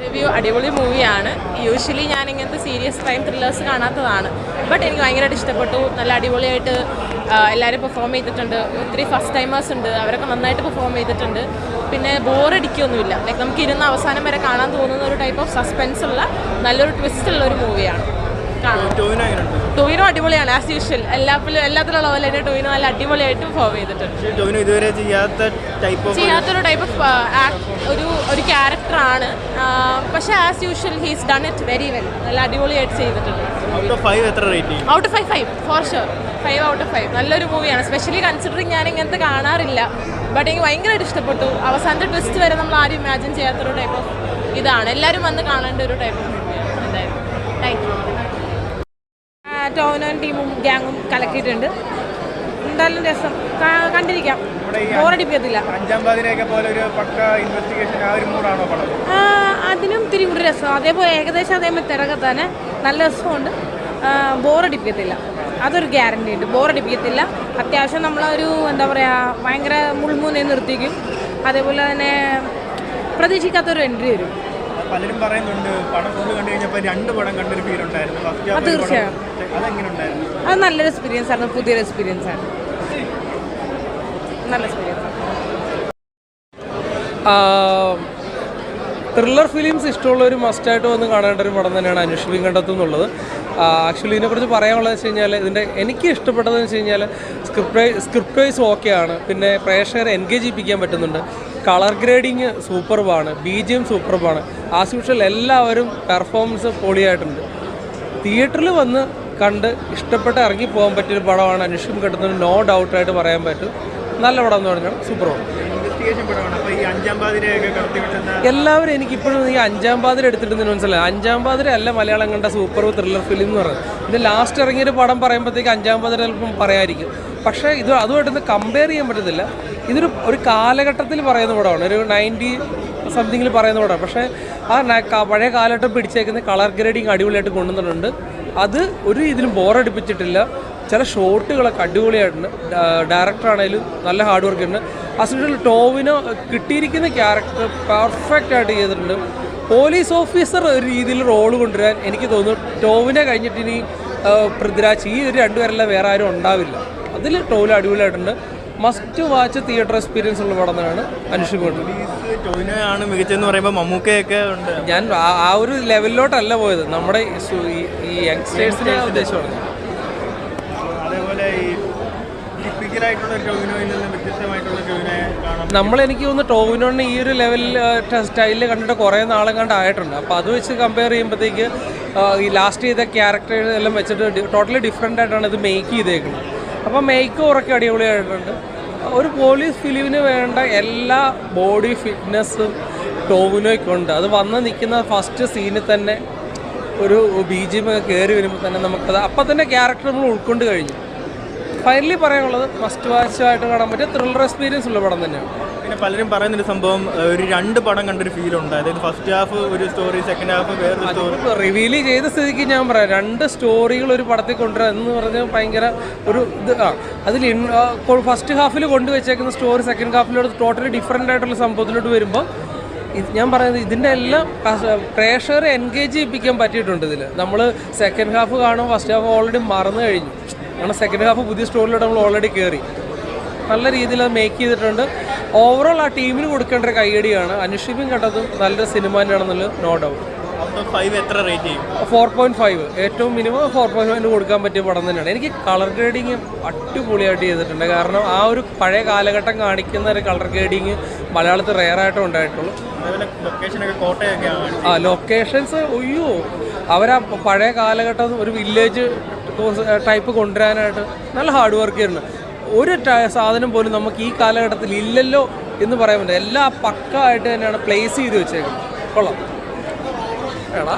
Review അടിപൊളി മൂവിയാണ്. Usually ഞാൻ ഇങ്ങനത്തെ സീരിയസ് ക്രൈം ത്രില്ലേഴ്സ് കാണാത്തതാണ്. ബട്ട് എനിക്ക് ഭയങ്കരമായിട്ട് ഇഷ്ടപ്പെട്ടു. നല്ല അടിപൊളിയായിട്ട് എല്ലാവരും പെർഫോം ചെയ്തിട്ടുണ്ട്. ഒത്തിരി ഫസ്റ്റ് ടൈമേഴ്സ് ഉണ്ട്, അവരൊക്കെ നന്നായിട്ട് പെർഫോം ചെയ്തിട്ടുണ്ട്. പിന്നെ ബോറടിക്കൊന്നുമില്ല. ലൈക്ക് നമുക്ക് ഇരുന്ന് അവസാനം വരെ കാണാൻ തോന്നുന്ന ഒരു ടൈപ്പ് ഓഫ് സസ്പെൻസ് ഉള്ള നല്ലൊരു ട്വിസ്റ്റ് ഉള്ള ഒരു മൂവിയാണ്. ടോവിനോ അടിപൊളിയാണ് ആസ് യൂഷ്വൽ. എല്ലാത്തിലുള്ള പോലെ തന്നെ ടോവിനോ നല്ല അടിപൊളിയായിട്ട് പെർഫോം ചെയ്തിട്ടുണ്ട്. ഇതുവരെ ചെയ്യാത്തൊരു ടൈപ്പ് ഓഫ് ഒരു ക്യാരക്ടറാണ്. പക്ഷേ as usual he's done it very well. നല്ല അടിപൊളിയായിട്ട് ചെയ്തിട്ടുണ്ട്. Out of 5 for sure. 5 out of 5 നല്ലൊരു മൂവിയാണ്. സ്പെഷ്യലി കൺസിഡറിങ് ഞാൻ ഇങ്ങനത്തെ കാണാറില്ല. ബട്ട് എനിക്ക് ഭയങ്കരമായിട്ട് ഇഷ്ടപ്പെട്ടു. അവസാനത്തെ ട്വിസ്റ്റ് വരെ നമ്മൾ ആരും ഇമാജിൻ ചെയ്യാത്തൊരു ടൈപ്പ് ഓഫ് ഇതാണ്. എല്ലാവരും വന്ന് കാണേണ്ട ഒരു ടൈപ്പ് ഓഫ് മൂവിയാണ്. എന്തായാലും താങ്ക് യു. ടോവിനോയും ടീമും ഗ്യാങ്ങും കലക്കിയിട്ടുണ്ട്. എന്തായാലും രസം, കണ്ടിരിക്കാം, ബോറടിപ്പിക്കത്തില്ല. അതിനും ഇത്തിരി കൂടി രസം. അതേപോലെ ഏകദേശം അതേപോലെ തിരക്കെ തന്നെ നല്ല രസമുണ്ട്. ബോറടിപ്പിക്കത്തില്ല, അതൊരു ഗ്യാരണ്ടി ഉണ്ട്. ബോറടിപ്പിക്കത്തില്ല. അത്യാവശ്യം നമ്മളൊരു എന്താ പറയുക, ഭയങ്കര മുൾമൂന്നെ നിർത്തിക്കും. അതേപോലെ തന്നെ പ്രതീക്ഷിക്കാത്തൊരു എൻട്രി വരും. പലരും പറയുന്നുണ്ട് പടം ഫുള്ള് കണ്ടു കഴിഞ്ഞപ്പോൾ 2 പടം കണ്ടൊരു ഫീൽ ഉണ്ടായിരുന്നു. തീർച്ചയായും അത് നല്ലൊരു എക്സ്പീരിയൻസ് ആയിരുന്നു. പുതിയൊരു എക്സ്പീരിയൻസ് ആണ്. നല്ല എക്സ്പീരിയൻസ് ആണ്. ത്രില്ലർ ഫിലിംസ് ഇഷ്ടമുള്ളവർ മസ്റ്റായിട്ട് വന്ന് കാണേണ്ട ഒരു പടം തന്നെയാണ് അനുഷ്വലി കണ്ടെത്തും എന്നുള്ളത്. ആക്ച്വലി ഇതിനെക്കുറിച്ച് പറയാനുള്ളത് വെച്ച് കഴിഞ്ഞാൽ, എനിക്ക് ഇഷ്ടപ്പെട്ടതെന്ന് വെച്ച് കഴിഞ്ഞാൽ സ്ക്രിപ്റ്റ് വൈസ് ഓക്കെയാണ്. പിന്നെ പ്രേക്ഷകരെ എൻഗേജ് ചെയ്യിപ്പിക്കാൻ പറ്റുന്നുണ്ട്. കളർ ഗ്രേഡിങ് സൂപ്പർബാണ്. BGM സൂപ്പർബാണ്. ആസ് യൂഷ്വൽ എല്ലാവരും പെർഫോമൻസ് പൊളിയായിട്ടുണ്ട്. തിയേറ്ററിൽ വന്ന് കണ്ട് ഇഷ്ടപ്പെട്ട് ഇറങ്ങി പോകാൻ പറ്റിയൊരു പടമാണ് അനുഷ്വലി കണ്ടെത്തുന്നത്. നോ ഡൗട്ടായിട്ട് പറയാൻ പറ്റും. നല്ല പടം എന്ന് പറഞ്ഞാൽ സൂപ്പർ പടം. എല്ലാവരും എനിക്കിപ്പോഴും ഈ 5-ാം പാതിര എടുത്തിട്ടുണ്ടെന്ന് മനസ്സിലായി. 5-ാം പാതിര അല്ല മലയാളം കണ്ട സൂപ്പർ ത്രില്ലർ ഫിലിം എന്ന് പറയുന്നത്. ഇത് ലാസ്റ്റ് ഇറങ്ങിയൊരു പടം പറയുമ്പോഴത്തേക്ക് 5-ാം പാതിര ചിലപ്പം പറയാതിരിക്കും. പക്ഷേ ഇത് അതുമായിട്ടൊന്ന് കമ്പയർ ചെയ്യാൻ പറ്റത്തില്ല. ഒരു കാലഘട്ടത്തിൽ പറയുന്ന പടമാണ്. ഒരു 90 സംതിങ്ങിൽ പറയുന്ന പടമാണ്. പക്ഷേ ആ പഴയ കാലഘട്ടം പിടിച്ചേക്കുന്ന കളർ ഗ്രേഡിങ് അടിപൊളിയായിട്ട് കൊണ്ടുവന്നിട്ടുണ്ട്. അത് ഒരു രീതിയിലും ബോറടിപ്പിച്ചിട്ടില്ല. ചില ഷോട്ടുകളൊക്കെ അടിപൊളിയായിട്ടുണ്ട്. ഡയറക്ടറാണേലും നല്ല ഹാർഡ് വർക്ക് ഉണ്ട്. അസുഖത്തിൽ ടോവിനോ കിട്ടിയിരിക്കുന്ന ക്യാരക്ടർ പെർഫെക്റ്റ് ആയിട്ട് ചെയ്തിട്ടുണ്ട്. പോലീസ് ഓഫീസർ ഒരു രീതിയിൽ റോള് കൊണ്ടുവരാൻ എനിക്ക് തോന്നുന്നു ടോവിനെ കഴിഞ്ഞിട്ട് ഇനി പൃഥ്വിരാജ് ഈ ഒരു 2 പേരെല്ലാം വേറെ ആരും ഉണ്ടാവില്ല. അതിൽ ടോവിനോ അടിപൊളിയായിട്ടുണ്ട്. മസ്റ്റ് വാച്ച് തിയേറ്റർ എക്സ്പീരിയൻസ് ഉള്ള പടം തന്നെയാണ് അനുഷ്വലി. ടോവിനോയാണ് മികച്ചെന്ന് പറയുമ്പോൾ മമ്മൂക്കയൊക്കെ ഉണ്ട്. ഞാൻ ആ ഒരു ലെവലിലോട്ടല്ല പോയത്. നമ്മുടെ ഈ യങ്സ്റ്റേഴ്സിനെ ഉദ്ദേശമാണ്. എനിക്ക് തോന്നുന്നു ടോവിനോനെ ഈ ഒരു ലെവലിൽ സ്റ്റൈലിൽ കണ്ടിട്ട് കുറേ നാളെ കണ്ടായിട്ടുണ്ട്. അപ്പോൾ അത് വെച്ച് കമ്പയർ ചെയ്യുമ്പോഴത്തേക്ക് ഈ ലാസ്റ്റ് ചെയ്ത ക്യാരക്ടേഴ്സ് എല്ലാം വെച്ചിട്ട് ടോട്ടലി ഡിഫറെൻ്റ് ആയിട്ടാണ് ഇത് മേക്ക് ചെയ്തേക്കുന്നത്. അപ്പോൾ മേക്ക് ഓവറൊക്കെ അടിപൊളിയായിട്ടുണ്ട്. ഒരു പോലീസ് ഫിലിമിന് വേണ്ട എല്ലാ ബോഡി ഫിറ്റ്നസ്സും ടോവിനോയ്ക്കുണ്ട്. അത് വന്ന് നിൽക്കുന്ന ഫസ്റ്റ് സീനിൽ തന്നെ ഒരു BGM കയറി വരുമ്പോൾ തന്നെ നമുക്കത് അപ്പം തന്നെ ക്യാരക്ടർ നമ്മൾ ഉൾക്കൊണ്ട് കഴിഞ്ഞു. ഫൈനലി പറയാനുള്ളത് മസ്റ്റ് വാച്ച് ആയിട്ട് കാണാൻ പറ്റിയ ത്രില്ലർ എക്സ്പീരിയൻസ് ഉള്ള പടം തന്നെയാണ്. പിന്നെ പലരും പറയുന്നൊരു സംഭവം, ഒരു 2 പടം കണ്ടൊരു ഫീൽ ഉണ്ട്. അതായത് ഫസ്റ്റ് ഹാഫ് ഒരു സ്റ്റോറി, സെക്കൻഡ് ഹാഫ് വേറൊരു സ്റ്റോറി. റിവീൽ ചെയ്ത സ്ഥിതിക്ക് ഞാൻ പറയാം, 2 സ്റ്റോറികൾ ഒരു പടത്തിൽ കൊണ്ടുവരാം എന്ന് പറഞ്ഞാൽ ഭയങ്കര ഒരു ഇത്. അതിൽ ഫസ്റ്റ് ഹാഫിൽ കൊണ്ടുവച്ചേക്കുന്ന സ്റ്റോറി സെക്കൻഡ് ഹാഫിലോട്ട് ടോട്ടലി ഡിഫറെൻ്റ് ആയിട്ടുള്ള സംഭവത്തിലോട്ട് വരുമ്പോൾ ഞാൻ പറയുന്നത് ഇതിൻ്റെ എല്ലാം പ്രേക്ഷകരെ എൻഗേജ് ചെയ്യിപ്പിക്കാൻ പറ്റിയിട്ടുണ്ട്. ഇതിൽ നമ്മൾ സെക്കൻഡ് ഹാഫ് കാണുമ്പോൾ ഫസ്റ്റ് ഹാഫ് ഓൾറെഡി മറന്നു കഴിഞ്ഞു. കാരണം സെക്കൻഡ് ഹാഫ് പുതിയ സ്റ്റോറിലോട്ട് നമ്മൾ ഓൾറെഡി കയറി. നല്ല രീതിയിൽ അത് മേക്ക് ചെയ്തിട്ടുണ്ട്. ഓവറോൾ ആ ടീമിന് കൊടുക്കേണ്ട ഒരു കയ്യടിയാണ്. അനുഷ്വലും കണ്ടതും നല്ലൊരു സിനിമ തന്നെയാണെന്നുള്ളത് നോ ഡൗട്ട്. 4.5 ഏറ്റവും മിനിമം 4.5 കൊടുക്കാൻ പറ്റിയ പടം തന്നെയാണ്. എനിക്ക് കളർ ഗ്രേഡിങ് അടിപൊളിയായിട്ട് ചെയ്തിട്ടുണ്ട്. കാരണം ആ ഒരു പഴയ കാലഘട്ടം കാണിക്കുന്ന ഒരു കളർ ഗ്രേഡിങ് മലയാളത്തിൽ റെയറായിട്ടും ഉണ്ടായിട്ടുള്ളൂ. ലൊക്കേഷൻസ് അയ്യോ, അവരാ പഴയ കാലഘട്ടം ഒരു വില്ലേജ് ടൈപ്പ് കൊണ്ടുവരാനായിട്ട് നല്ല ഹാർഡ് വർക്ക് ചെയ്യുന്നുണ്ട്. ഒരു സാധനം പോലും നമുക്ക് ഈ കാലഘട്ടത്തിൽ ഇല്ലല്ലോ എന്ന് പറയാൻ പറ്റില്ല. എല്ലാം പക്ക ആയിട്ട് തന്നെയാണ് പ്ലേസ് ചെയ്ത് വെച്ചേക്കുന്നത്. കൊള്ളാം. എടാ